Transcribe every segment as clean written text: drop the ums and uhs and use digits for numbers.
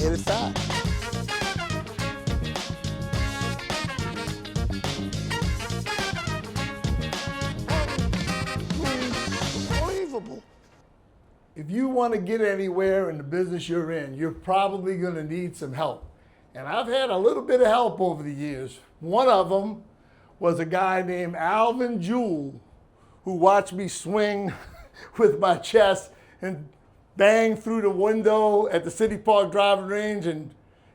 hit it side. Unbelievable. If you want to get anywhere in the business you're in, you're probably going to need some help. And I've had a little bit of help over the years. One of them was a guy named Alvin Jewell, who watched me swing with my chest and bang through the window at the City Park driving range and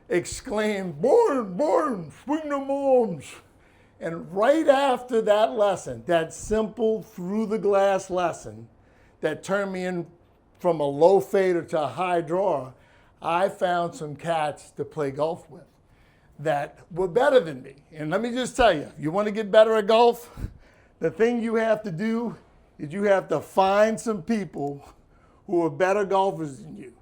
exclaim, "Born, born, swing them arms." And right after that lesson, that simple through the glass lesson that turned me in from a low fader to a high drawer, I found some cats to play golf with that were better than me. And let me just tell you, if you want to get better at golf, the thing you have to do is you have to find some people who are better golfers than you,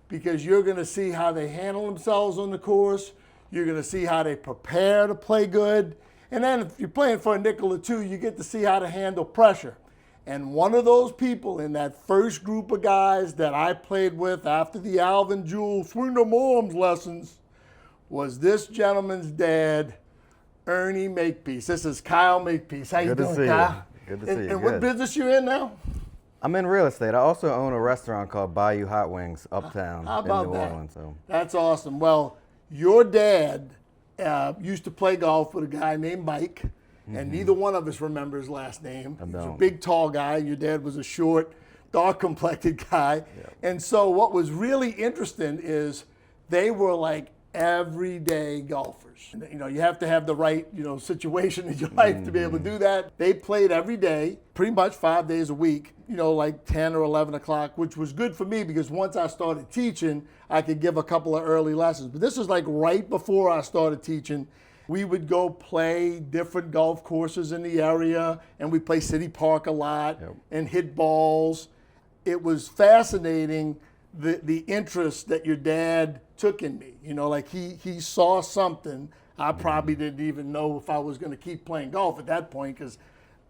because you're going to see how they handle themselves on the course. You're going to see how they prepare to play good. And then if you're playing for a nickel or two, you get to see how to handle pressure. And one of those people in that first group of guys that I played with after the Alvin Jewell swing them arms lessons was this gentleman's dad, Ernie Makepeace. This is Kyle Makepeace. How you doing, Kyle? Good to see you. And what business you in now? I'm in real estate. I also own a restaurant called Bayou Hot Wings uptown How about in New that? Orleans. So. That's awesome. Well, your dad used to play golf with a guy named Mike, and neither one of us remember his last name. He was a big, tall guy. Your dad was a short, dark-complected guy. Yep. And so what was really interesting is they were like everyday golfers. You know, you have to have the right, situation in your life to be able to do that. They played every day, pretty much 5 days a week, like 10 or 11 o'clock, which was good for me because once I started teaching, I could give a couple of early lessons. But this was like right before I started teaching. We would go play different golf courses in the area, and we play City Park a lot and hit balls. It was fascinating, the interest that your dad took in me. Like he saw something. I probably didn't even know if I was going to keep playing golf at that point, because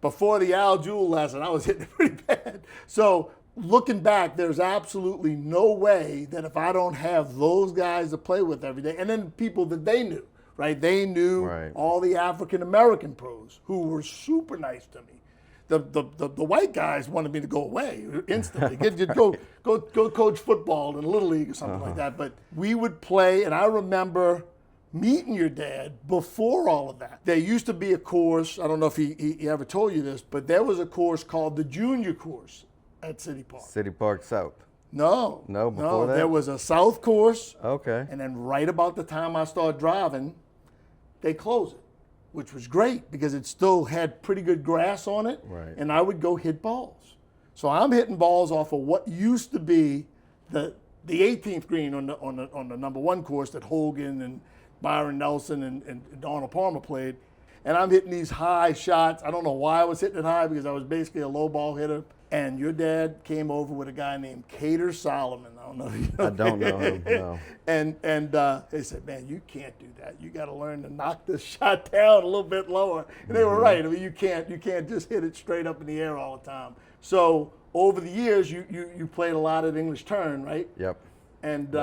before the Al Jewell lesson, I was hitting it pretty bad. So looking back, there's absolutely no way that if I don't have those guys to play with every day, and then people that they knew, right? They knew all the African-American pros who were super nice to me. The white guys wanted me to go away instantly. Go coach football in a Little League or something like that. But we would play, and I remember meeting your dad before all of that. There used to be a course, I don't know if he ever told you this, but there was a course called the Junior Course at City Park. City Park South. No, before that? There was a South course. Okay. And then right about the time I started driving, they closed it, which was great because it still had pretty good grass on it. Right. And I would go hit balls. So I'm hitting balls off of what used to be the 18th green on the number one course that Hogan and Byron Nelson and Donald Palmer played. And I'm hitting these high shots. I don't know why I was hitting it high, because I was basically a low ball hitter. And your dad came over with a guy named Cater Solomon. I don't know if you know. I don't know him, no. And they said, "Man, you can't do that. You got to learn to knock this shot down a little bit lower." And they were right. I mean, you can't just hit it straight up in the air all the time. So over the years, you played a lot at English Turn, right? Yep. And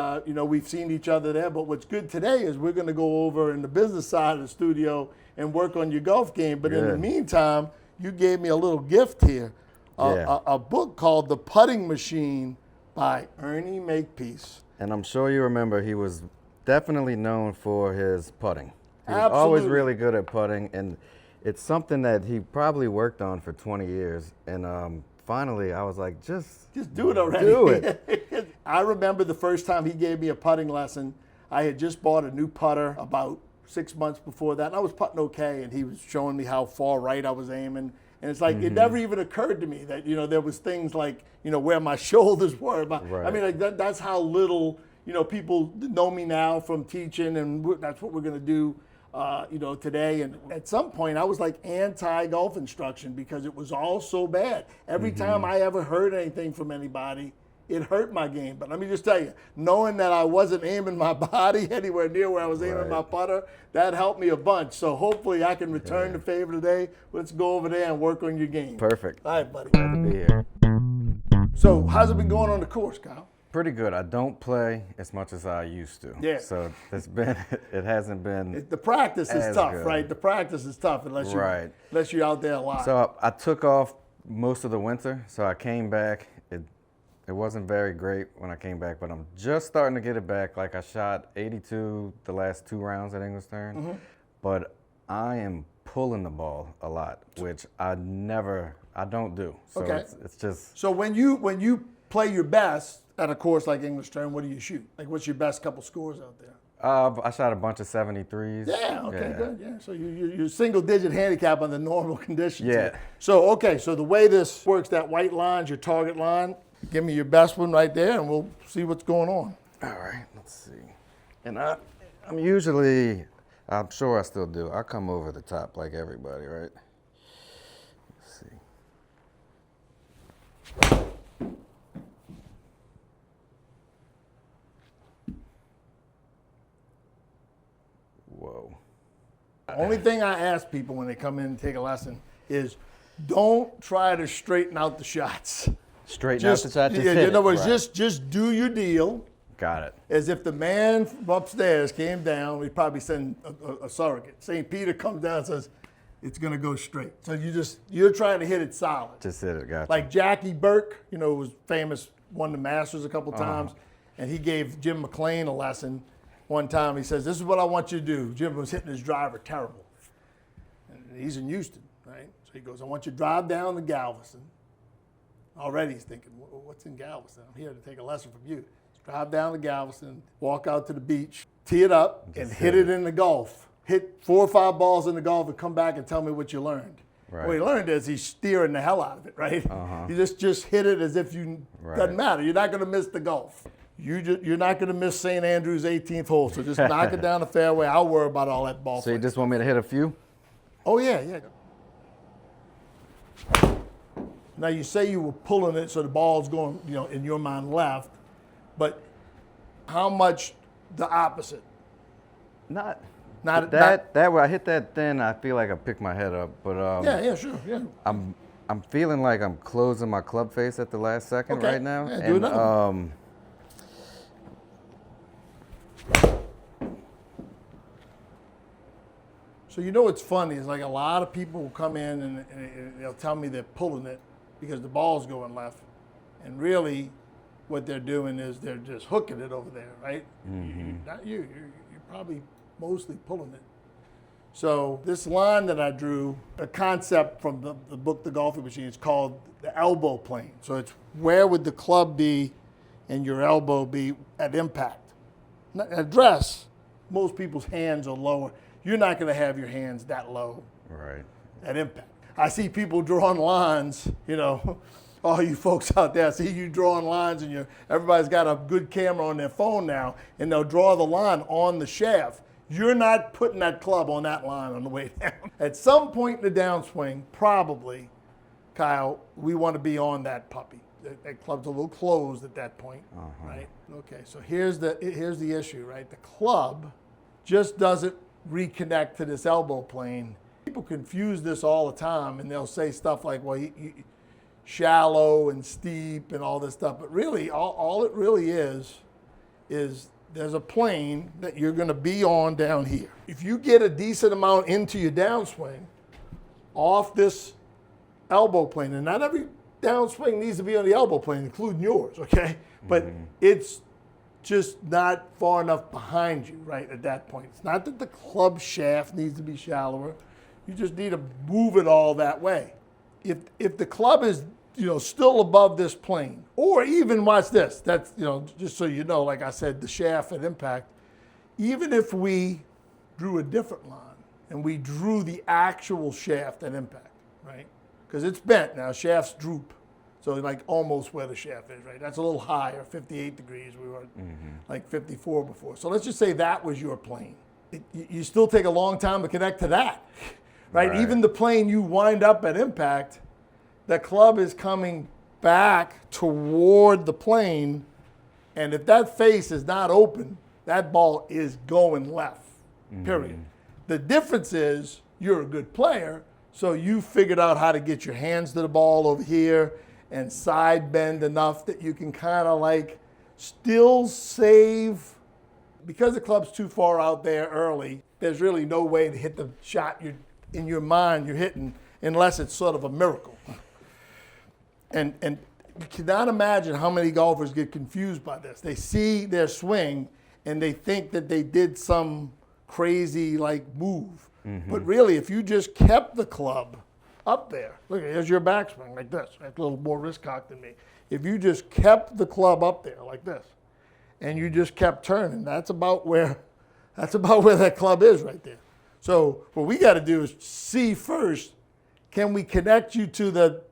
we've seen each other there. But what's good today is we're going to go over in the business side of the studio and work on your golf game. But in the meantime, you gave me a little gift here. A book called The Putting Machine by Ernie Makepeace. And I'm sure you remember he was definitely known for his putting. He was Absolutely. always really good at putting, and it's something that he probably worked on for 20 years. And finally, I was like, just do it already. Do it. I remember the first time he gave me a putting lesson. I had just bought a new putter about 6 months before that, and I was putting okay, and he was showing me how far right I was aiming. And it's like, it never even occurred to me that, there was things like, where my shoulders were. I mean, like that's how little, people know me now from teaching, and that's what we're going to do, today. And at some point, I was like anti-golf instruction because it was all so bad. Every time I ever heard anything from anybody, it hurt my game. But let me just tell you, knowing that I wasn't aiming my body anywhere near where I was aiming my putter, that helped me a bunch. So hopefully I can return the favor today. Let's go over there and work on your game. Perfect. All right, buddy. Glad to be here. So how's it been going on the course, Kyle? Pretty good. I don't play as much as I used to. Yeah. So it hasn't been. The practice is tough, good. right? The practice is tough unless you're out there a lot. So I took off most of the winter. So I came back. It wasn't very great when I came back, but I'm just starting to get it back. Like I shot 82 the last 2 rounds at English Turn, but I am pulling the ball a lot, which I don't do. So it's just. So when you play your best at a course like English Turn, what do you shoot? Like what's your best couple scores out there? I shot a bunch of 73s. Yeah, okay, good. Yeah, so you're single digit handicap under normal conditions. Yeah. So the way this works, that white line's your target line. Give me your best one right there, and we'll see what's going on. All right, let's see. And I'm usually, I'm sure I still do, I come over the top like everybody, right? Let's see. Whoa. The only thing I ask people when they come in and take a lesson is don't try to straighten out the shots. Straighten out the shot, just hit in other it. words, just do your deal. Got it. As if the man from upstairs came down, we'd probably send a surrogate. St. Peter comes down and says, it's going to go straight. So you're trying to hit it solid. Just hit it, gotcha. Like Jackie Burke, was famous, won the Masters a couple times, and he gave Jim McLean a lesson one time. He says, this is what I want you to do. Jim was hitting his driver terrible. And he's in Houston, right? So he goes, I want you to drive down to Galveston. Already he's thinking, what's in Galveston? I'm here to take a lesson from you. Drive down to Galveston, walk out to the beach, tee it up, and hit it in the Gulf. Hit 4 or 5 balls in the Gulf and come back and tell me what you learned. Right. What he learned is he's steering the hell out of it, right? You just hit it as if doesn't matter. You're not going to miss the Gulf. You're not going to miss St. Andrews 18th hole, so just knock it down the fairway. I'll worry about all that ball. So you just want me to hit a few? Oh, yeah. Now, you say you were pulling it so the ball's going, in your mind left, but how much the opposite? Not that way. I hit that thin, I feel like I picked my head up, but yeah, sure, yeah. I'm feeling like I'm closing my club face at the last second right now. Yeah, do another one. So what's funny is like a lot of people will come in and they'll tell me they're pulling it because the ball's going left, and really what they're doing is they're just hooking it over there, right? Not you. You're probably mostly pulling it. So this line that I drew, a concept from the book The Golfing Machine, is called the elbow plane. So it's where would the club be and your elbow be at impact. At address, most people's hands are lower. You're not going to have your hands that low at impact. I see people drawing lines, all you folks out there, I see you drawing lines and everybody's got a good camera on their phone now, and they'll draw the line on the shaft. You're not putting that club on that line on the way down. At some point in the downswing, probably, Kyle, we want to be on that puppy. That club's a little closed at that point, right? Okay, so here's the issue, right? The club just doesn't reconnect to this elbow plane. People confuse this all the time, and they'll say stuff like, well, shallow and steep and all this stuff. But really, all it really is there's a plane that you're going to be on down here. If you get a decent amount into your downswing off this elbow plane, and not every downswing needs to be on the elbow plane, including yours, okay? But it's just not far enough behind you, right, at that point. It's not that the club shaft needs to be shallower. You just need to move it all that way. If the club is, still above this plane, or even, watch this, that's, just so you know, like I said, the shaft at impact, even if we drew a different line and we drew the actual shaft at impact, right? Because it's bent now, shafts droop. So like almost where the shaft is, right? That's a little higher, 58 degrees. We were like 54 before. So let's just say that was your plane. You still take a long time to connect to that, right? Even the plane you wind up at impact, the club is coming back toward the plane, and if that face is not open, that ball is going left, period. The difference is you're a good player, so you figured out how to get your hands to the ball over here and side bend enough that you can kind of like still save, because the club's too far out there early, there's really no way to hit the shot in your mind you're hitting unless it's sort of a miracle. And you cannot imagine how many golfers get confused by this. They see their swing and they think that they did some crazy like move. But really, if you just kept the club up there, look, here's your backswing like this. That's a little more wrist cock than me. If you just kept the club up there like this, and you just kept turning, that's about where that club is right there. So what we got to do is see first, can we connect you to the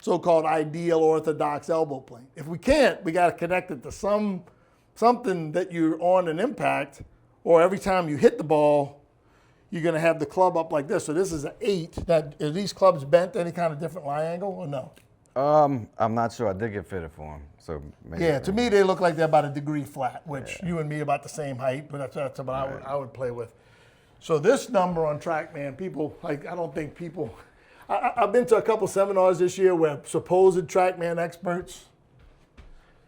so-called ideal orthodox elbow plane? If we can't, we got to connect it to something that you're on an impact, or every time you hit the ball, you're going to have the club up like this. So this is an 8. Now, are these clubs bent any kind of different lie angle or no? I'm not sure. I did get fitted for them. So maybe Yeah, to me they look like they're about a degree flat, which you and me are about the same height, but that's about I would play with. So this number on TrackMan, people, like, I don't think people, I've been to a couple seminars this year where supposed TrackMan experts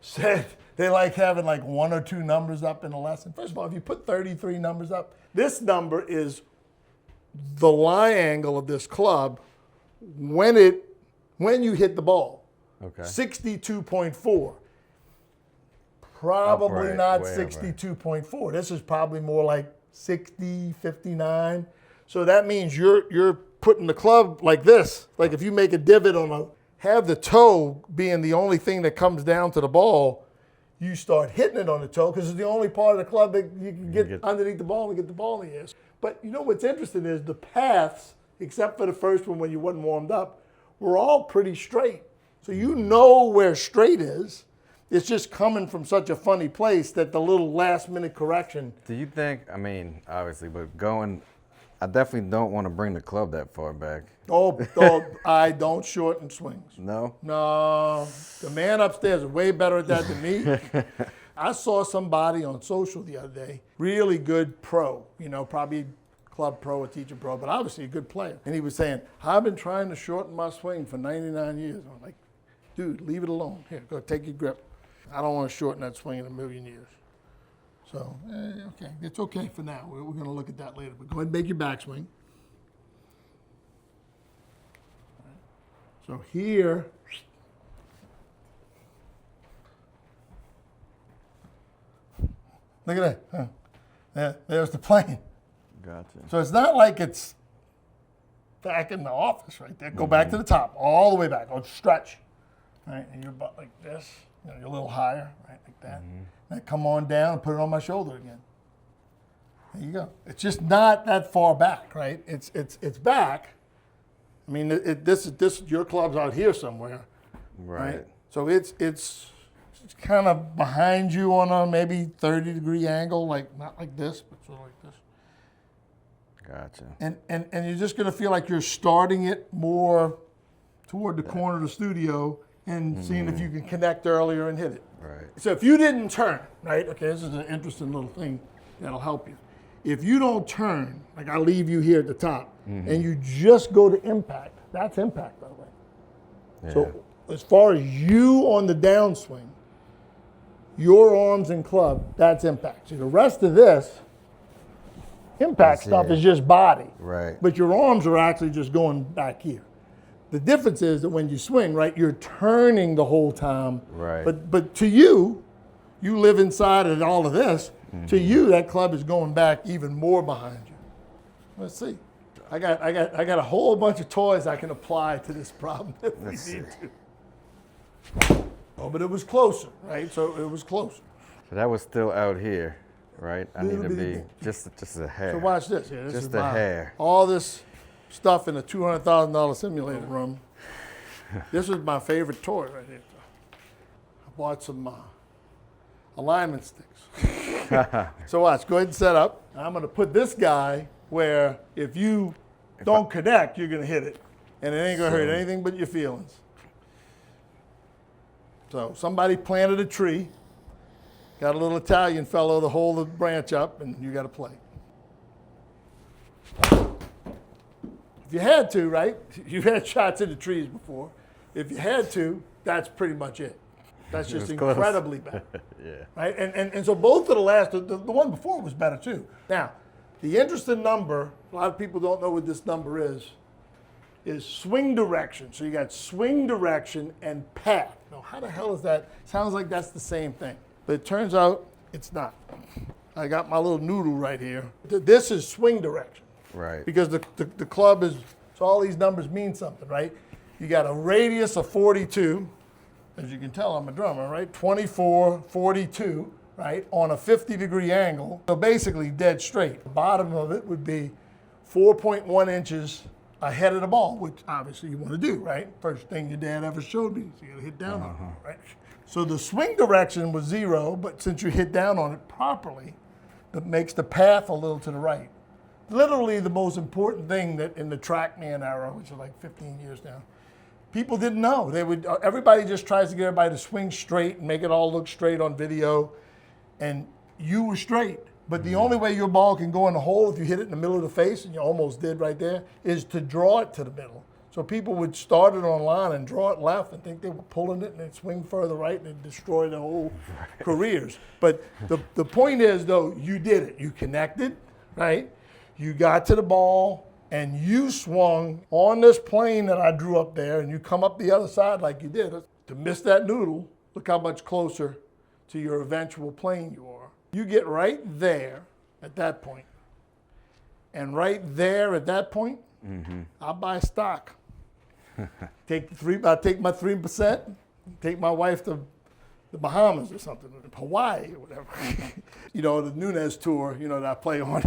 said they like having like 1 or 2 numbers up in a lesson. First of all, if you put 33 numbers up, this number is the lie angle of this club when you hit the ball. Okay. 62.4. Probably Upright, not way 62.4. This is probably more like 60, 59. So that means you're putting the club like this. Like if you make a divot have the toe being the only thing that comes down to the ball, you start hitting it on the toe because it's the only part of the club that you can get underneath the ball and get the ball in the air. But you know what's interesting is the paths, except for the first one when you wasn't warmed up, were all pretty straight. So you know where straight is. It's just coming from such a funny place that the little last minute correction. Do you think, I mean, obviously, but I definitely don't want to bring the club that far back. Oh, I don't shorten swings. No? No, the man upstairs is way better at that than me. I saw somebody on social the other day, really good pro, probably club pro or teacher pro, but obviously a good player. And he was saying, I've been trying to shorten my swing for 99 years. I'm like, dude, leave it alone. Here, go take your grip. I don't want to shorten that swing in a million years. So, okay, it's okay for now. We're going to look at that later. But go ahead and make your backswing. So here, look at that. There's the plane. Gotcha. So it's not like it's back in the office right there. Go back to the top, all the way back. Go stretch. Right, and your butt like this. You're a little higher, right, like that. Then come on down and put it on my shoulder again. There you go. It's just not that far back, right? It's back. I mean, this your club's out here somewhere, right? So it's kind of behind you on a maybe 30-degree angle, like not like this, but sort of like this. Gotcha. And you're just gonna feel like you're starting it more toward the corner of the studio and seeing if you can connect earlier and hit it. Right. So if you didn't turn, right? Okay, this is an interesting little thing that'll help you. If you don't turn, like I leave you here at the top, and you just go to impact, that's impact, by the way. Yeah. So as far as you on the downswing, your arms and club, that's impact. So the rest of this, impact stuff is just body. Right. But your arms are actually just going back here. The difference is that when you swing, right, you're turning the whole time. Right. But to you live inside of all of this. To you, that club is going back even more behind you. Let's see. I got a whole bunch of toys I can apply to this problem if we need to. Oh, but it was closer, right? So it was closer. So that was still out here, right? I need to be just a hair. So watch this. Yeah, this just is a hair. All this stuff in a $200,000 simulator room. This was my favorite toy right here. I bought some alignment sticks. So watch, go ahead and set up. I'm going to put this guy where if you don't connect, you're going to hit it. And it ain't going to hurt anything but your feelings. So somebody planted a tree, got a little Italian fellow to hold the branch up, and you got to play. If you had to, right? You've had shots in the trees before. If you had to, that's pretty much it. That's just It's close. incredibly better. Yeah. Right? And so both of the last, the one before was better too. Now, the interesting number, a lot of people don't know what this number is swing direction. So you got swing direction and path. Now, how the hell is that? Sounds like that's the same thing. But it turns out it's not. I got my little noodle right here. This is swing direction. Right. Because the club is, so all these numbers mean something, right? You got a radius of 42. As you can tell, I'm a drummer, right? 24, 42, right? On a 50-degree angle. So basically dead straight. The bottom of it would be 4.1 inches ahead of the ball, which obviously you want to do, right? First thing your dad ever showed me. So you got to hit down on it, right? So the swing direction was 0, but since you hit down on it properly, that makes the path a little to the right. Literally the most important thing that in the TrackMan era, which is like 15 years now, people didn't know. Everybody just tries to get everybody to swing straight and make it all look straight on video, and you were straight. But the only way your ball can go in the hole if you hit it in the middle of the face, and you almost did right there, is to draw it to the middle. So people would start it on line and draw it left and think they were pulling it and they'd swing further right and it'd destroy their whole careers. But the point is, though, you did it. You connected, right? You got to the ball and you swung on this plane that I drew up there, and you come up the other side like you did. To miss that noodle, look how much closer to your eventual plane you are. You get right there at that point. And right there at that point, I'll buy stock. I'll take my 3%, take my wife to the Bahamas or something, Hawaii or whatever. You know, the Nunez tour, you know, that I play on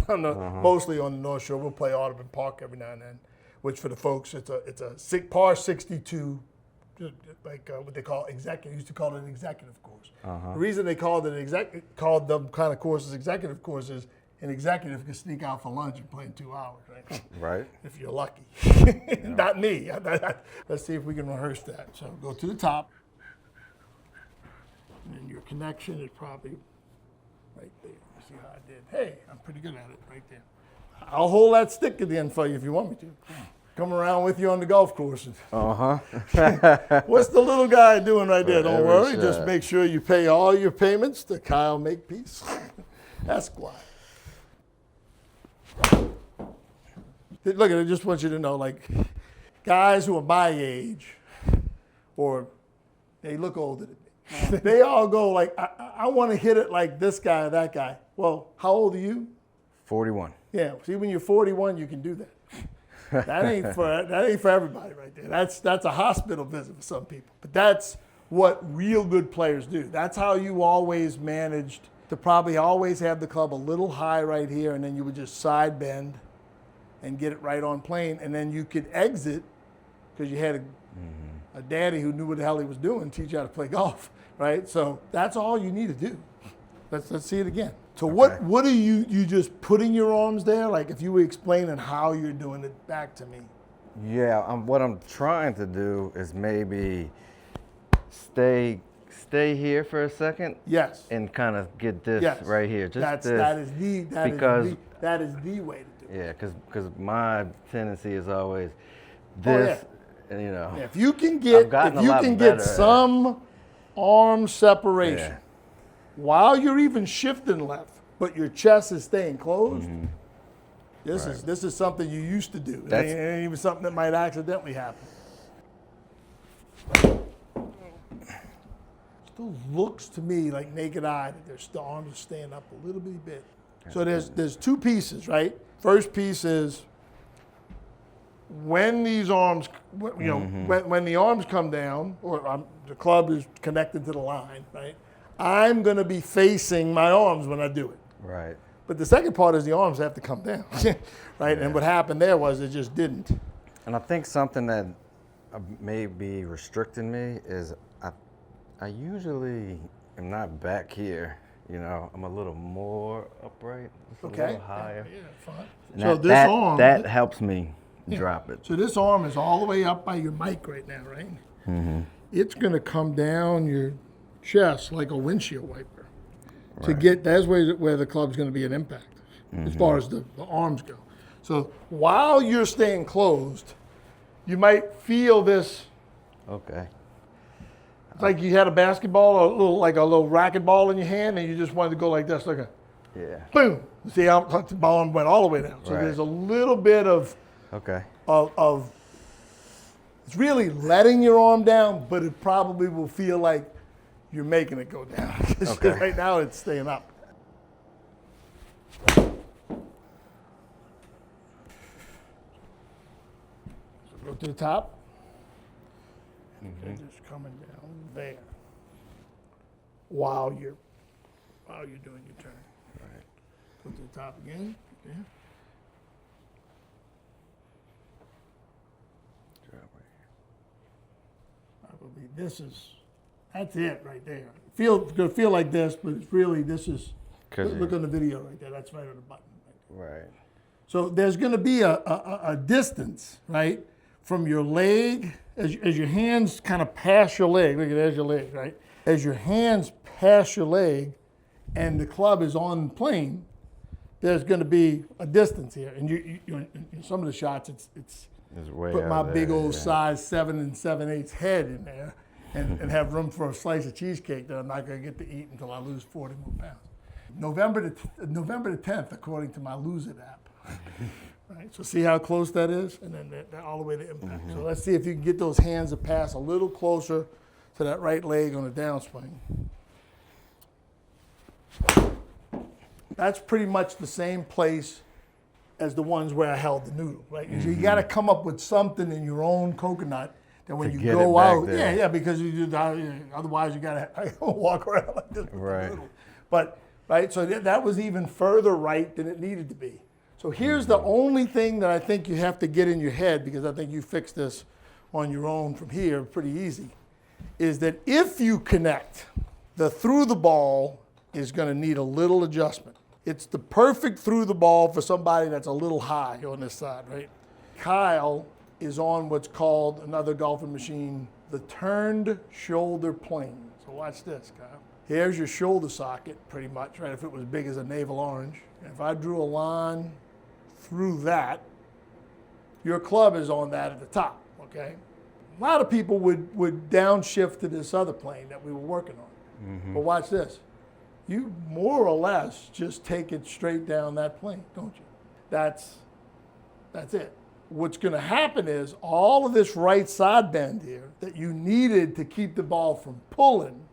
mostly on the North Shore. We'll play Audubon Park every now and then, which for the folks, it's a par 62, like what they call executive. Used to call it an executive course. The reason they called them kind of courses executive courses, an executive can sneak out for lunch and play in 2 hours, right? Right. If you're lucky. Not me. Let's see if we can rehearse that. So go to the top. And your connection is probably right there. See how I did? Hey, I'm pretty good at it right there. I'll hold that stick at the end for you if you want me to. Come around with you on the golf courses. What's the little guy doing right there? Don't worry. Just make sure you pay all your payments to Kyle Makepeace, Esquire. Look, I just want you to know, like, guys who are my age, or they look older than me, they all go like, I want to hit it like this guy or that guy. Well, how old are you? 41. Yeah. See, when you're 41, you can do that. That ain't for everybody right there. That's a hospital visit for some people. But that's what real good players do. That's how you always managed to probably always have the club a little high right here, and then you would just side bend and get it right on plane, and then you could exit because you had a daddy who knew what the hell he was doing, teach you how to play golf, right? So that's all you need to do. Let's see it again. So what are you just putting your arms there? Like if you were explaining how you're doing it back to me. Yeah, what I'm trying to do is maybe stay here for a second. Yes. And kind of get this right here. Just that is the way to do it. Yeah, because my tendency is always this. You know. Yeah, if you can get some arm separation while you're even shifting left, but your chest is staying closed. This is something you used to do. It ain't even something that might accidentally happen. Still looks to me like naked eye that the arms are staying up a little bitty bit. So there's two pieces, right? First piece is when these arms, when the arms come down, or the club is connected to the line, right? I'm going to be facing my arms when I do it. Right. But the second part is the arms have to come down, right? Yeah. And what happened there was it just didn't. And I think something that may be restricting me is I usually am not back here. You know, I'm a little more upright, just a little higher. Yeah, fine. And so this arm that helps me drop it. So this arm is all the way up by your mic right now, right? It's going to come down your chest like a windshield wiper. To get, that's where the club's going to be an impact as far as the arms go. So while you're staying closed, you might feel this. Okay. It's like you had a basketball or like a little racquetball in your hand, and you just wanted to go like this, Yeah. boom. See how the ball went all the way down. So there's a little bit of it's really letting your arm down, but it probably will feel like you're making it go down. Okay. Right now it's staying up. So go to the top. And just coming down there while you're doing your turn. Right. Go to the top again. Okay. Probably that's it right there. It's gonna feel like this, but it's really look on the video right there. That's right on the button. Right. So there's gonna be a distance, right, from your leg as your hands kind of pass your leg. Look at there's your leg, right? As your hands pass your leg, and the club is on the plane, there's gonna be a distance here. And you in some of the shots, it's way put my there, big old size 7 7/8 head in there and have room for a slice of cheesecake that I'm not going to get to eat until I lose 40 more pounds. November the 10th, according to my Lose It app. Right, so see how close that is? And then that all the way to impact. So let's see if you can get those hands to pass a little closer to that right leg on the downswing. That's pretty much the same place as the ones where I held the noodle, right? So you got to come up with something in your own coconut that when you go out, because otherwise you got to walk around like this with the noodle. But right, so that was even further right than it needed to be. So here's the only thing that I think you have to get in your head, because I think you fix this on your own from here pretty easy, is that if you connect, the through the ball is going to need a little adjustment. It's the perfect through the ball for somebody that's a little high on this side, right? Kyle is on what's called, another golfing machine, the turned shoulder plane. So watch this, Kyle. Here's your shoulder socket, pretty much, right? If it was big as a navel orange. And if I drew a line through that, your club is on that at the top, okay? A lot of people would downshift to this other plane that we were working on. But watch this. You more or less just take it straight down that plane, don't you? That's it. What's going to happen is all of this right side bend here that you needed to keep the ball from pulling,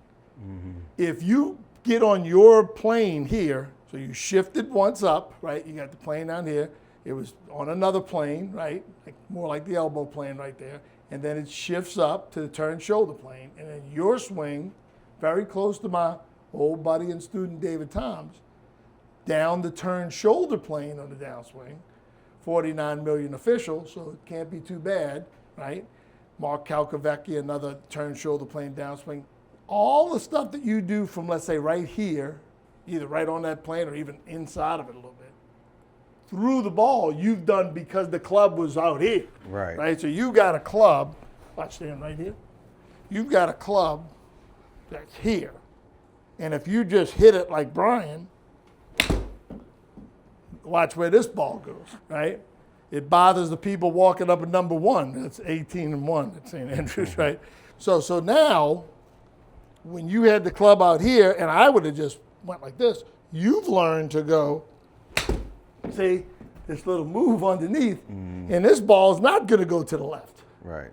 if you get on your plane here, so you shifted once up, right? You got the plane down here. It was on another plane, right? More like the elbow plane right there. And then it shifts up to the turn shoulder plane. And then your swing, very close to my old buddy and student David Toms, down the turn shoulder plane on the downswing. 49 million officials, so it can't be too bad, right? Mark Calcavecchia, another turn shoulder plane downswing. All the stuff that you do from, let's say, right here, either right on that plane or even inside of it a little bit, through the ball, you've done because the club was out here. Right? So you got a club, watch them right here. You've got a club that's here. And if you just hit it like Brian, watch where this ball goes, right? It bothers the people walking up at number 1. That's 18-1 at St. Andrews, right? So now, when you had the club out here, and I would have just went like this, you've learned to go, see, this little move underneath, and this ball is not going to go to the left. Right.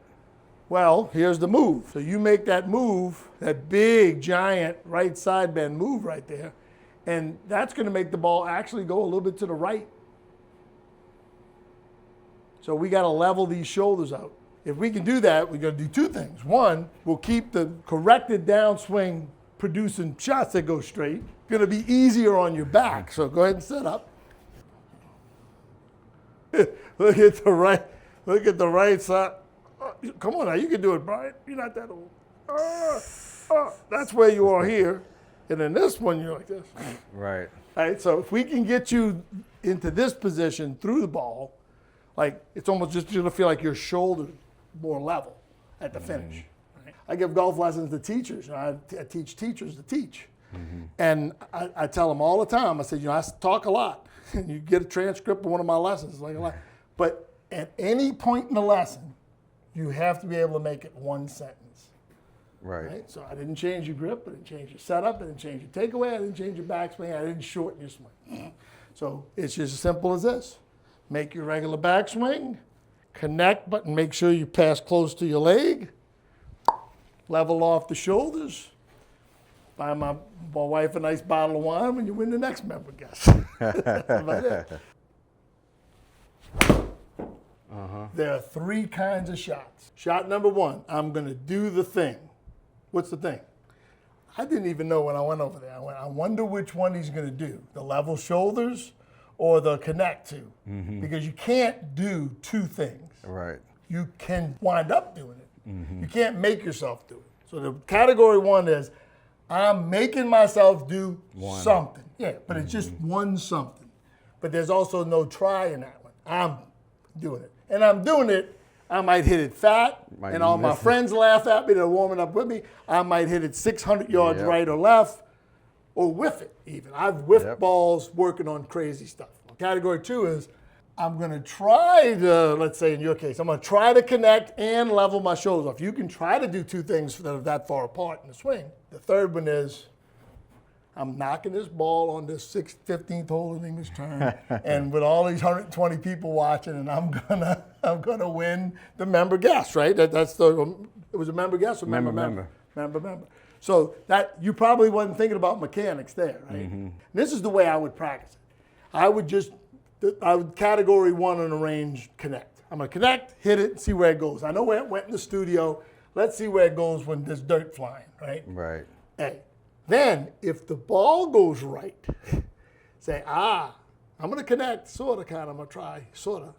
Well, here's the move. So you make that move, that big, giant right side bend move right there, and that's going to make the ball actually go a little bit to the right. So we got to level these shoulders out. If we can do that, we're going to do two things. One, we'll keep the corrected downswing producing shots that go straight. It's going to be easier on your back. So go ahead and set up. Look at the right side. Come on now, you can do it, Brian. You're not that old. That's where you are here. And then this one, you're like this. Right. All right, so if we can get you into this position through the ball, like it's almost just going to feel like your shoulder more level at the finish. Right? I give golf lessons to teachers. I teach teachers to teach. And I tell them all the time, I said, I talk a lot. You get a transcript of one of my lessons, like a lot. But at any point in the lesson, you have to be able to make it one sentence. Right. So I didn't change your grip, I didn't change your setup, I didn't change your takeaway, I didn't change your backswing, I didn't shorten your swing. So it's just as simple as this. Make your regular backswing, connect, but make sure you pass close to your leg, level off the shoulders, buy my wife a nice bottle of wine when you win the next member guest. That's about it. There are 3 kinds of shots. Shot number 1, I'm going to do the thing. What's the thing? I didn't even know when I went over there. I wonder which one he's going to do, the level shoulders or the connect to. Because you can't do 2 things. Right. You can wind up doing it. You can't make yourself do it. So the category 1 is, I'm making myself do something. Yeah, but it's just one something. But there's also no try in that one. I'm doing it. And I'm doing it, I might hit it fat, and all my friends laugh at me, they're warming up with me. I might hit it 600 yards right or left, or whiff it even. I've whiffed balls working on crazy stuff. Category 2 is, I'm gonna try to, let's say in your case, I'm gonna try to connect and level my shoulders off. You can try to do 2 things that are that far apart in the swing. The third one is, I'm knocking this ball on this 15th hole in English turn, and with all these 120 people watching, and I'm gonna win the member guest, right? It was a member guest or member. So that you probably wasn't thinking about mechanics there, right? This is the way I would practice it. I would category 1 on the range connect. I'm gonna connect, hit it, see where it goes. I know where it went in the studio. Let's see where it goes when there's dirt flying, right? Right. Hey. Then, if the ball goes right, say, I'm going to connect, sort of, kind of, I'm going to try, sort of,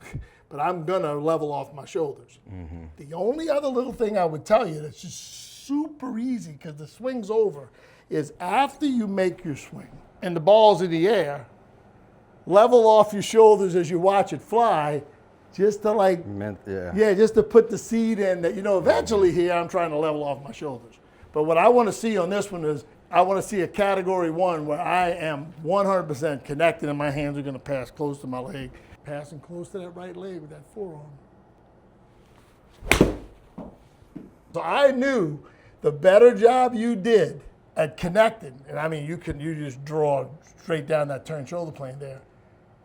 but I'm going to level off my shoulders. The only other little thing I would tell you that's just super easy, because the swing's over, is after you make your swing and the ball's in the air, level off your shoulders as you watch it fly, just to just to put the seed in that, eventually here I'm trying to level off my shoulders. But what I want to see on this one is, I want to see a category 1 where I am 100% connected and my hands are going to pass close to my leg. Passing close to that right leg with that forearm. So I knew the better job you did at connecting, and I mean you just draw straight down that turn shoulder plane there.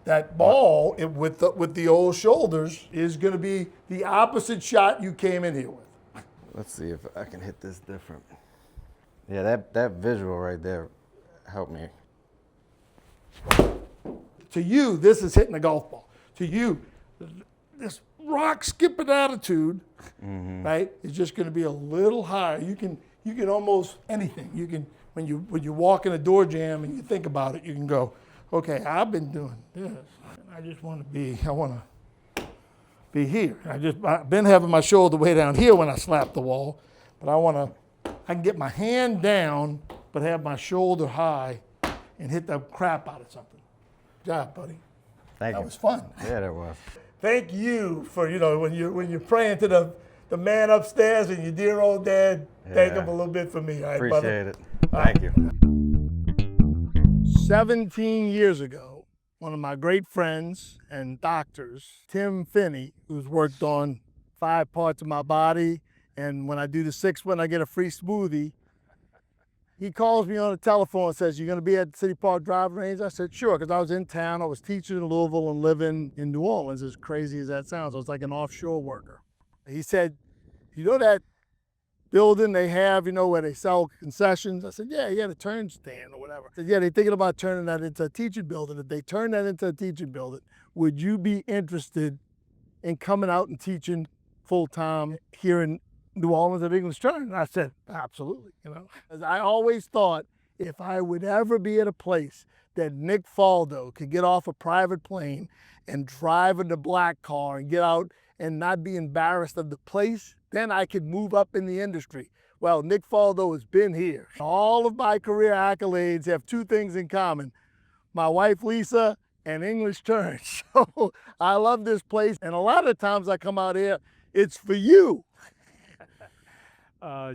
That ball with the old shoulders is going to be the opposite shot you came in here with. Let's see if I can hit this different. Yeah, that visual right there helped me. To you, this is hitting a golf ball. To you, this rock skipping attitude, right, is just going to be a little higher. You can almost anything. You can when you walk in a door jam and you think about it, you can go, okay, I've been doing this. I just want to be here. I've been having my shoulder way down here when I slap the wall, but I can get my hand down, but have my shoulder high and hit the crap out of something. Good job, buddy. Thank you. That was fun. Yeah, that was. Thank you for, when you're praying to the man upstairs and your dear old dad, thank him a little bit for me. All right, appreciate brother? it. Thank you. 17 years ago, one of my great friends and doctors, Tim Finney, who's worked on 5 parts of my body, and when I do the 6th one, I get a free smoothie. He calls me on the telephone and says, "You're going to be at the City Park driving range?" I said, "Sure," because I was in town. I was teaching in Louisville and living in New Orleans, as crazy as that sounds. I was like an offshore worker. He said, "You know that building they have, where they sell concessions?" I said, yeah, the turn stand or whatever. He said, "Yeah, they're thinking about turning that into a teaching building. If they turn that into a teaching building, would you be interested in coming out and teaching full-time here in New Orleans at English Turn?" And I said, absolutely, As I always thought, if I would ever be at a place that Nick Faldo could get off a private plane and drive in the black car and get out and not be embarrassed of the place, then I could move up in the industry. Well, Nick Faldo has been here. All of my career accolades have 2 things in common: my wife, Lisa, and English Turn. So I love this place. And a lot of times I come out here, it's for you.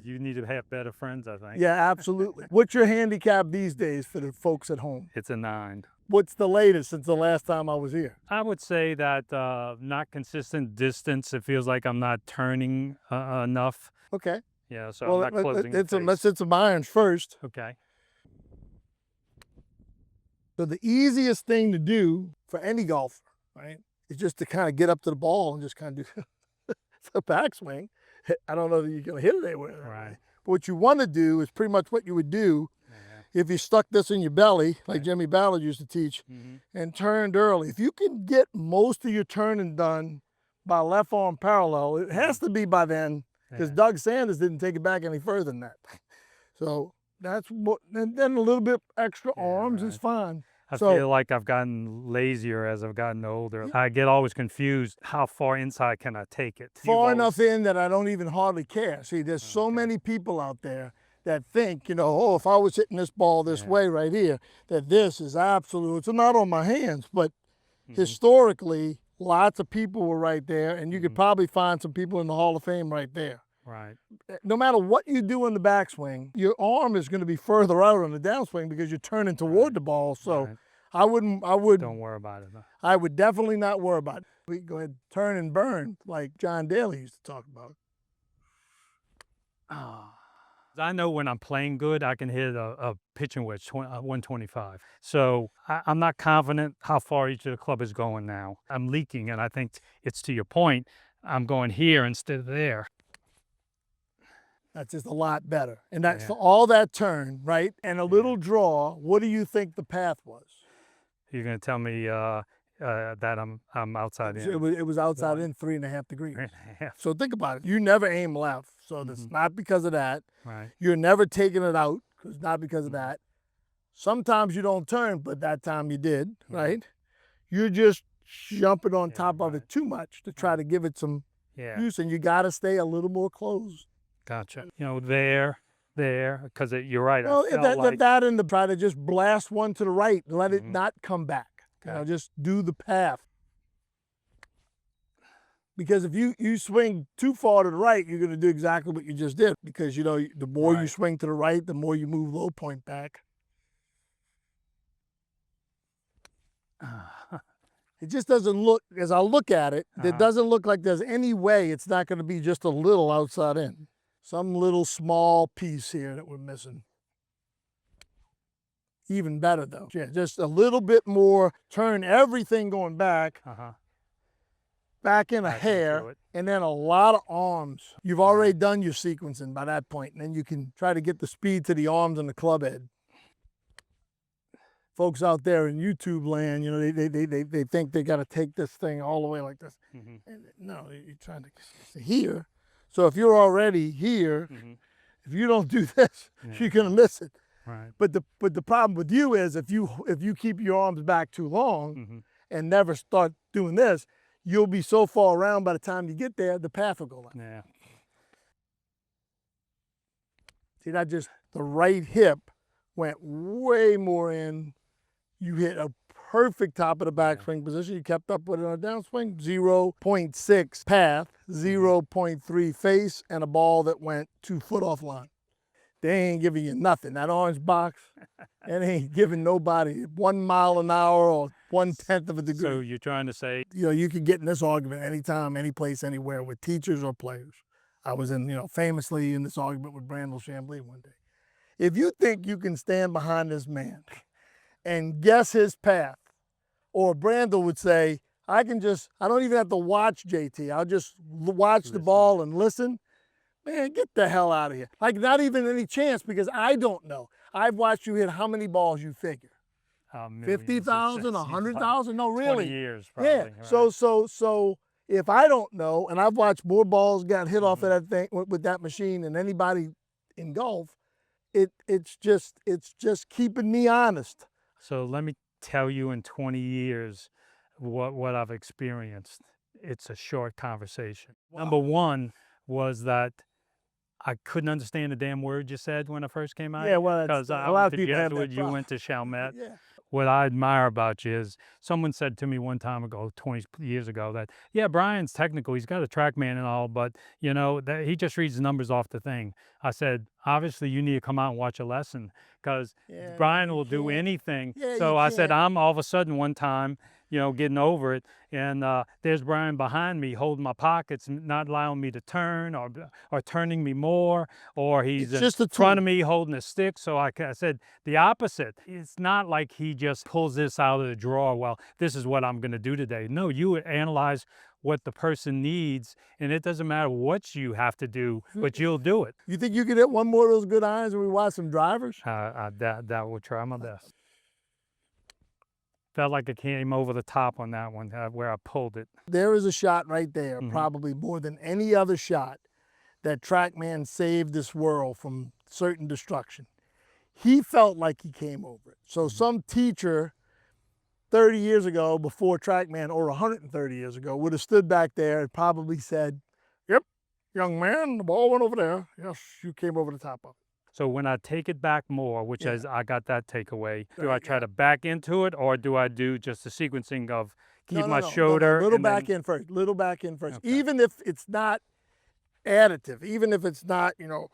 You need to have better friends, I think. Yeah, absolutely. What's your handicap these days for the folks at home? It's a 9. What's the latest since the last time I was here? I would say that not consistent distance. It feels like I'm not turning enough. Okay. Yeah, so Well, I'm not closing the face. let's hit some irons first. Okay. So the easiest thing to do for any golfer, right, is just to kind of get up to the ball and just kind of do the backswing. I don't know that you're going to hit it anywhere. Right. But what you want to do is pretty much what you would do if you stuck this in your belly, like Jimmy Ballard used to teach, and turned early. If you can get most of your turning done by left arm parallel, it has to be by then, because Doug Sanders didn't take it back any further than that. So that's what, and then a little bit extra arms is fine. I feel like I've gotten lazier as I've gotten older. I get always confused. How far inside can I take it? Far enough in that I don't even hardly care. See, there's so many people out there that think, you know, oh, if I was hitting this ball this way right here, that this is absolute. It's not on my hands, but historically, lots of people were right there, and you could probably find some people in the Hall of Fame right there. Right. No matter what you do in the backswing, your arm is going to be further out on the downswing because you're turning toward the ball. So I wouldn't. Don't worry about it. I would definitely not worry about it. We go ahead, turn and burn, like John Daly used to talk about. I know when I'm playing good, I can hit a pitching wedge, 125. So I'm not confident how far each of the club is going now. I'm leaking, and I think it's to your point. I'm going here instead of there. That's just a lot better. And that's all that turn, right? And a little draw. What do you think the path was? You're going to tell me that I'm outside in. It was outside in 3.5 degrees. 3.5. So think about it. You never aim left. So that's not because of that. Right. You're never taking it out, because not because of that. Sometimes you don't turn, but that time you did, right? You're just jumping on top of it too much to try to give it some use, and you got to stay a little more closed. Gotcha. You know, there, because you're right. Well, I felt like... that and try to just blast one to the right and let it not come back. You know, just do the path. Because if you swing too far to the right, you're going to do exactly what you just did. Because, you know, the more you swing to the right, the more you move low point back. It just doesn't look, as I look at it, it doesn't look like there's any way it's not going to be just a little outside in. Some little small piece here that we're missing. Even better, though. Yeah, just a little bit more, turn everything going back. Back in a hair, and then a lot of arms. You've already done your sequencing by that point, and then you can try to get the speed to the arms and the club head. Folks out there in YouTube land, you know, they think they got to take this thing all the way like this. And no, you're trying to here. So if you're already here, if you don't do this, you're gonna miss it. Right. But the problem with you is if you keep your arms back too long and never start doing this, you'll be so far around by the time you get there, the path will go left. Yeah. See, that just, the right hip went way more in. You hit a perfect top of the backswing position. You kept up with it on a downswing. 0.6 path, 0.3 face, and a ball that went 2 foot off line. They ain't giving you nothing. That orange box, it ain't giving nobody 1 mile an hour or 1/10 of a degree. So you're trying to say, you know, you can get in this argument anytime, any place, anywhere with teachers or players. I was famously in this argument with Brandel Chambly one day. If you think you can stand behind this man and guess his path, or Brandel would say, I don't even have to watch JT. I'll just watch the ball and listen. Man, get the hell out of here. Like, not even any chance, because I don't know. I've watched you hit how many balls you figure? 50,000, 100,000? No, really. 20 years, probably. Yeah. Right. So if I don't know, and I've watched more balls got hit off of that thing with that machine than anybody in golf, it's just keeping me honest. So let me tell you, in 20 years, what I've experienced. It's a short conversation. Wow. Number one was that I couldn't understand the damn word you said when I first came out. Yeah, well, because a lot of people have that you problem. went to Chalmette. Yeah. What I admire about you is, someone said to me one time ago, 20 years ago, that, yeah, Brian's technical, he's got a TrackMan and all, but, you know, that he just reads the numbers off the thing. I said, obviously you need to come out and watch a lesson, because Brian will do anything. Yeah, so I said, I'm all of a sudden one time getting over it. And there's Brian behind me holding my pockets, not allowing me to turn, or turning me more, or he's It's in just a front tool. of me holding a stick. So I said the opposite. It's not like he just pulls this out of the drawer. Well, this is what I'm going to do today. No, you analyze what the person needs, and it doesn't matter what you have to do, but you'll do it. You think you could hit one more of those good irons when we watch some drivers? That will try my best. Felt like it came over the top on that one where I pulled it. There is a shot right there, probably more than any other shot, that TrackMan saved this world from certain destruction. He felt like he came over it. So some teacher 30 years ago, before TrackMan, or 130 years ago, would have stood back there and probably said, "Yep, young man, the ball went over there. Yes, you came over the top of it." So when I take it back more, which Yeah. is I got that takeaway, do Right, I try to back into it, or do I do just the sequencing of keep my No, shoulder? little and back then, in first, little back in first. Okay. Even if it's not additive, even if it's not, no,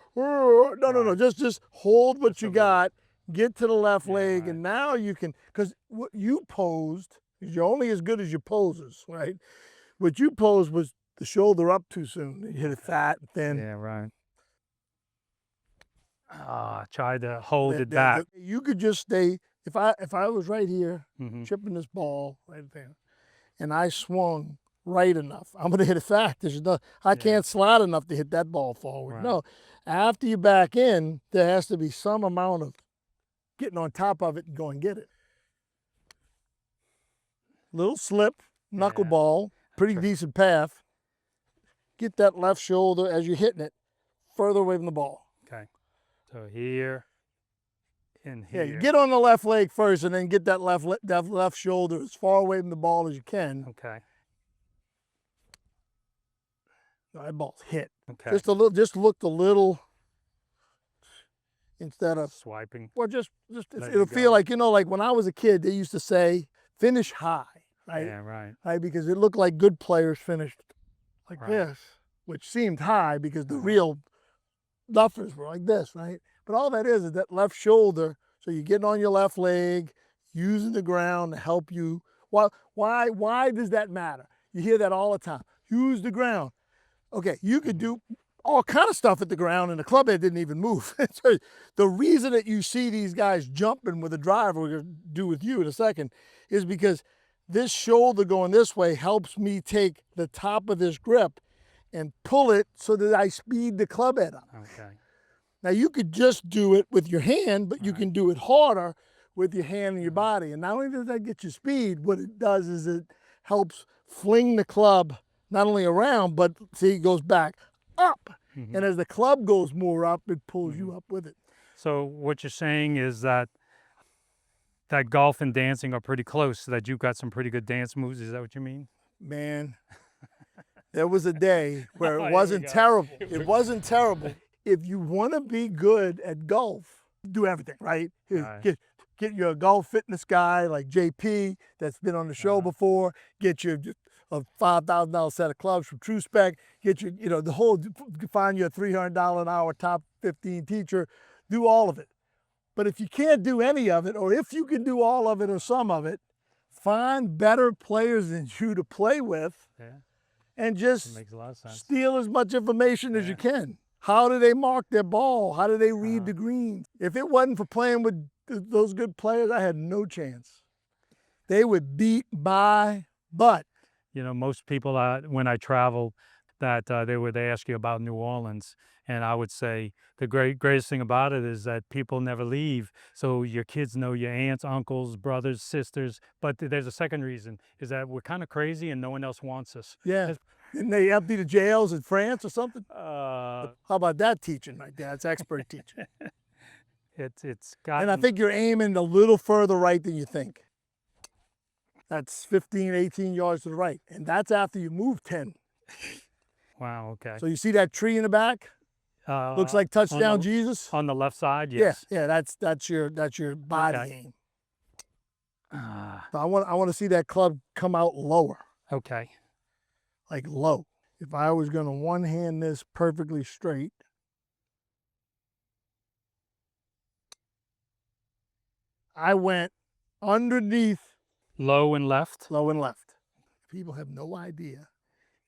just hold what Just you a little. got, get to the left Yeah, leg, right. and now you can, because what you posed, you're only as good as your poses, right? What you posed was the shoulder up too soon. You hit it fat and thin. Yeah, right. Try to hold it back. You could just stay, if I was right here, Mhm. chipping this ball right there, and I swung right enough, I'm going to hit it fat. I can't slide enough to hit that ball forward. Right. No, after you back in, there has to be some amount of getting on top of it and going get it. Little slip, knuckleball, pretty decent path. Get that left shoulder as you're hitting it further away from the ball. Okay. So here and Yeah, here. you get on the left leg first, and then get that left shoulder as far away from the ball as you can. Okay. That ball's hit. Okay. Just a little, just looked a little, instead of, Swiping. well, just Let it'll it feel go. like, like when I was a kid, they used to say, finish high, right? Yeah, right. Right, because it looked like good players finished like Right. this, which seemed high because the real duffers were like this, right? But all that is that left shoulder. So you're getting on your left leg, using the ground to help you. Why does that matter? You hear that all the time. Use the ground. Okay, you could do all kind of stuff at the ground, and the club head didn't even move. So the reason that you see these guys jumping with a drive, we're going to do with you in a second, is because this shoulder going this way helps me take the top of this grip and pull it so that I speed the club head up. Okay. Now, you could just do it with your hand, but you can do it harder with your hand and your body. And not only does that get you speed, what it does is it helps fling the club not only around, but see, it goes back up. And as the club goes more up, it pulls you up with it. So what you're saying is that golf and dancing are pretty close, that you've got some pretty good dance moves. Is that what you mean? Man, there was a day where Here it we wasn't go. terrible. It wasn't terrible. If you want to be good at golf, do everything, right? Right. Get your golf fitness guy like JP that's been on the show before. Get your a $5,000 set of clubs from True Spec. Get your, find your $300 an hour top 15 teacher. Do all of it. But if you can't do any of it, or if you can do all of it or some of it, find better players than you to play with, and just Makes a lot of sense. steal as much information as you can. How do they mark their ball? How do they read the greens? If it wasn't for playing with those good players, I had no chance. They would beat my butt. Most people, when I travel, that they would ask you about New Orleans, and I would say the greatest thing about it is that people never leave. So your kids know your aunts, uncles, brothers, sisters. But there's a second reason, is that we're kind of crazy and no one else wants us. Yeah. Didn't they empty the jails in France or something? Uh, How about that teaching right there? That's expert teaching. it's got. And I think you're aiming a little further right than you think. That's 15, 18 yards to the right. And that's after you move 10. Wow. Okay. So you see that tree in the back? Looks like touchdown Jesus. On the left side, yes. Yeah, that's your body Okay. aim. So I want to see that club come out lower, Okay. like low. If I was going to one hand this perfectly straight, I went underneath Low and left. Low and left. People have no idea.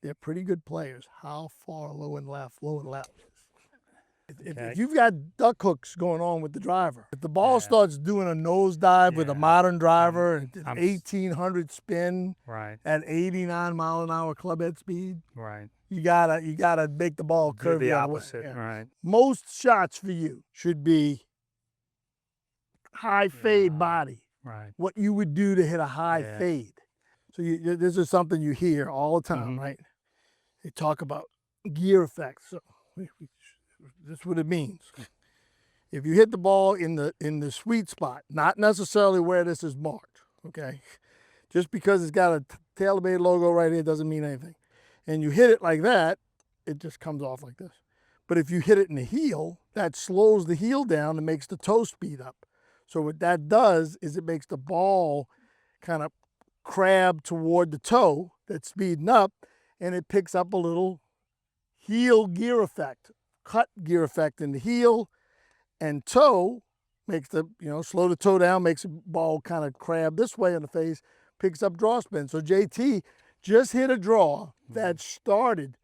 They're pretty good players. How far low and left is. If you've got duck hooks going on with the driver, if the ball starts doing a nosedive with a modern driver, and 1800 spin Right. at 89 mile an hour club head speed, Right. you gotta make the ball curve the other way. opposite. Right. Most shots for you should be high fade body. Right. What you would do to hit a high fade. So this is something you hear all the time, right? They talk about gear effects. So this is what it means. If you hit the ball in the sweet spot, not necessarily where this is marked, okay? Just because it's got a TaylorMade logo right here doesn't mean anything. And you hit it like that, it just comes off like this. But if you hit it in the heel, that slows the heel down and makes the toe speed up. So what that does is it makes the ball kind of crab toward the toe that's speeding up, and it picks up a little heel gear effect, cut gear effect in the heel, and toe makes the, slow the toe down, makes the ball kind of crab this way in the face, picks up draw spin. So JT just hit a draw that started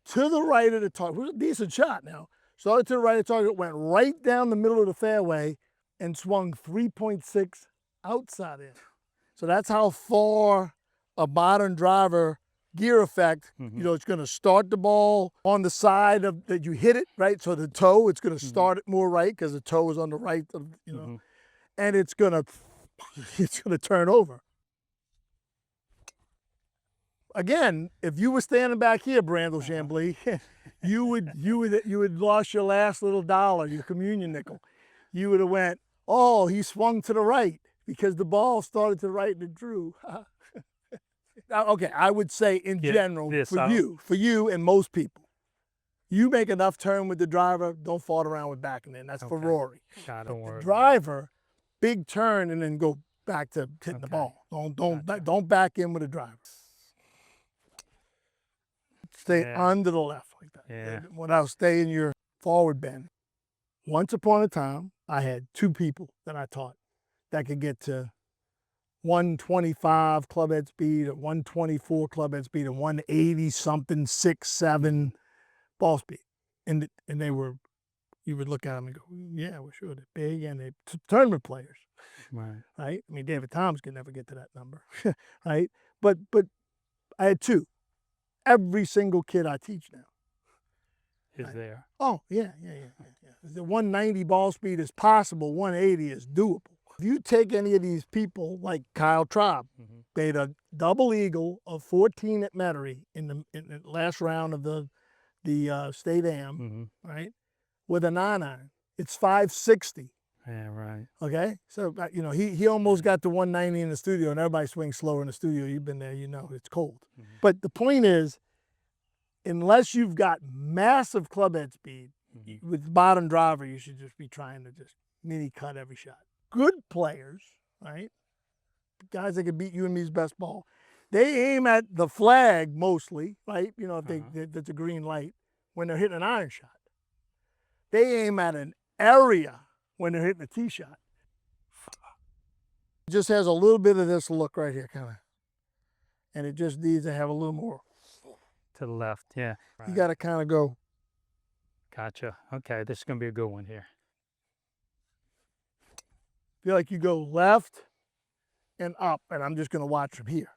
to the right of the target. It was a decent shot now. Started to the right of the target, went right down the middle of the fairway, and swung 3.6 outside in. So that's how far a modern driver gear effect, it's going to start the ball on the side of that you hit it, right? So the toe, it's going to start it more right because the toe is on the right, and it's going to turn over. Again, if you were standing back here, Brandel Chambly, you would lost your last little dollar, your communion nickel. You would have went, oh, he swung to the right because the ball started to the right and it drew. Okay, I would say in general, for you and most people, you make enough turn with the driver, don't fart around with backing in. That's for Rory. The driver, big turn and then go back to hitting the ball. Don't back in with a driver. Stay under the left like that. Yeah. Without staying your forward bend. Once upon a time, I had two people that I taught that could get to 125 club head speed, or 124 club head speed, and 180 something, 6-7 ball speed. And they were, you would look at them and go, yeah, well, sure, they're big and they're tournament players. Right. I mean, David Toms could never get to that number, right? But I had two. Every single kid I teach now is there. Oh, yeah. The 190 ball speed is possible, 180 is doable. If you take any of these people like Kyle Traub, made a double eagle of 14 at Metairie in the last round of the state am, right? With a 9-iron. It's 560. Yeah, right. Okay? So, he almost got to 190 in the studio, and everybody swings slower in the studio. You've been there, it's cold. But the point is, unless you've got massive club head speed, with bottom driver, you should just be trying to just mini cut every shot. Good players, right? Guys that can beat you and me's best ball. They aim at the flag mostly, right? If that's a green light when they're hitting an iron shot. They aim at an area when they're hitting a tee shot. It just has a little bit of this look right here, kind of. And it just needs to have a little more. To the left, yeah. Right. You got to kind of go. Gotcha. Okay, this is going to be a good one here. Feel like you go left and up, and I'm just going to watch from here.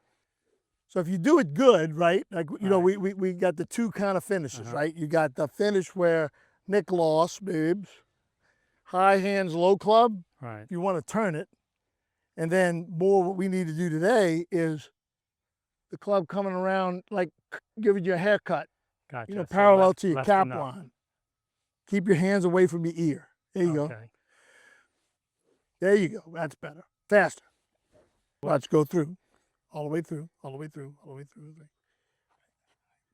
So if you do it good, right? Like, we got the two kind of finishes, right? You got the finish where Nick lost, babes. High hands, low club. Right. You want to turn it. And then more what we need to do today is the club coming around, like giving you a haircut. Gotcha. Parallel to your cap line. Keep your hands away from your ear. There you go. There you go. That's better. Faster. Watch go through. All the way through. All the way through. All the way through.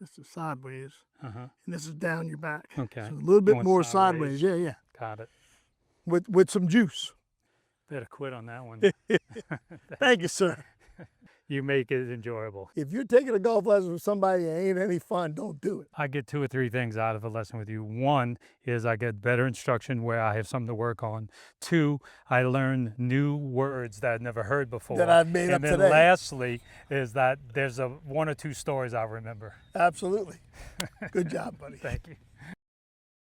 This is sideways. And this is down your back. Okay. So a little bit more sideways. Yeah. Got it. With some juice. Better quit on that one. Thank you, sir. you make it enjoyable. If you're taking a golf lesson with somebody that ain't any fun, don't do it. I get 2 or 3 things out of a lesson with you. One is I get better instruction where I have something to work on. 2, I learn new words that I've never heard before. That I've made up and then today. lastly is that there's 1 or 2 stories I'll remember. Absolutely. Good job, buddy. Thank you.